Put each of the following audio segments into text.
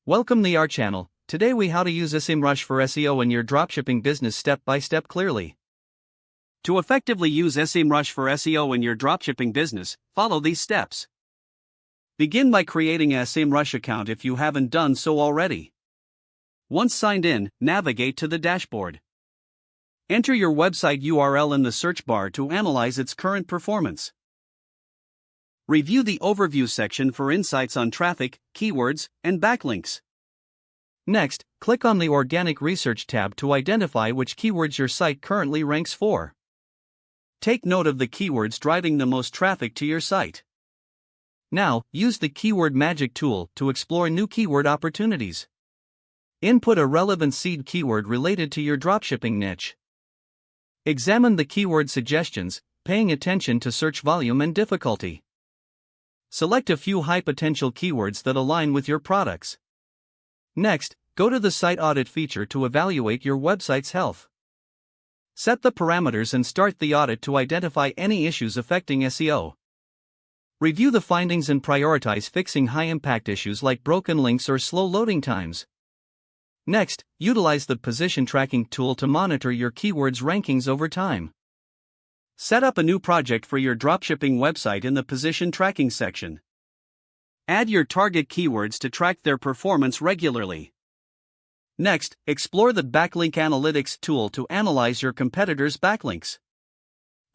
Welcome to our channel. Today we how to use SEMrush for SEO in your dropshipping business step by step clearly. To effectively use SEMrush for SEO in your dropshipping business, follow these steps. Begin by creating a SEMrush account if you haven't done so already. Once signed in, navigate to the dashboard. Enter your website URL in the search bar to analyze its current performance. Review the overview section for insights on traffic, keywords, and backlinks. Next, click on the Organic Research tab to identify which keywords your site currently ranks for. Take note of the keywords driving the most traffic to your site. Now, use the Keyword Magic tool to explore new keyword opportunities. Input a relevant seed keyword related to your dropshipping niche. Examine the keyword suggestions, paying attention to search volume and difficulty. Select a few high-potential keywords that align with your products. Next, go to the Site Audit feature to evaluate your website's health. Set the parameters and start the audit to identify any issues affecting SEO. Review the findings and prioritize fixing high-impact issues like broken links or slow loading times. Next, utilize the Position Tracking tool to monitor your keywords' rankings over time. Set up a new project for your dropshipping website in the Position Tracking section. Add your target keywords to track their performance regularly. Next, explore the Backlink Analytics tool to analyze your competitors' backlinks.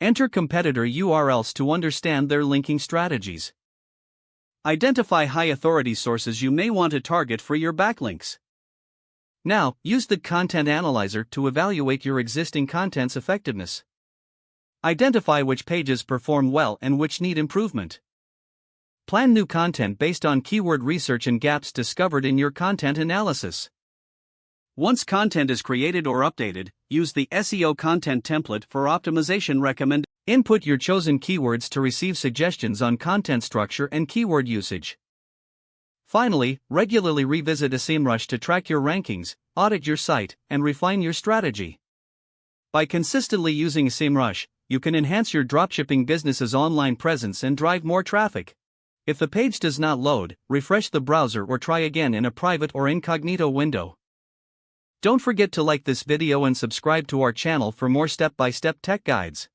Enter competitor URLs to understand their linking strategies. Identify high-authority sources you may want to target for your backlinks. Now, use the Content Analyzer to evaluate your existing content's effectiveness. Identify which pages perform well and which need improvement. Plan new content based on keyword research and gaps discovered in your content analysis. Once content is created or updated, use the SEO content template for optimization recommend. Input your chosen keywords to receive suggestions on content structure and keyword usage. Finally, regularly revisit SEMrush to track your rankings, audit your site, and refine your strategy. By consistently using SEMrush, you can enhance your dropshipping business's online presence and drive more traffic. If the page does not load, refresh the browser or try again in a private or incognito window. Don't forget to like this video and subscribe to our channel for more step-by-step tech guides.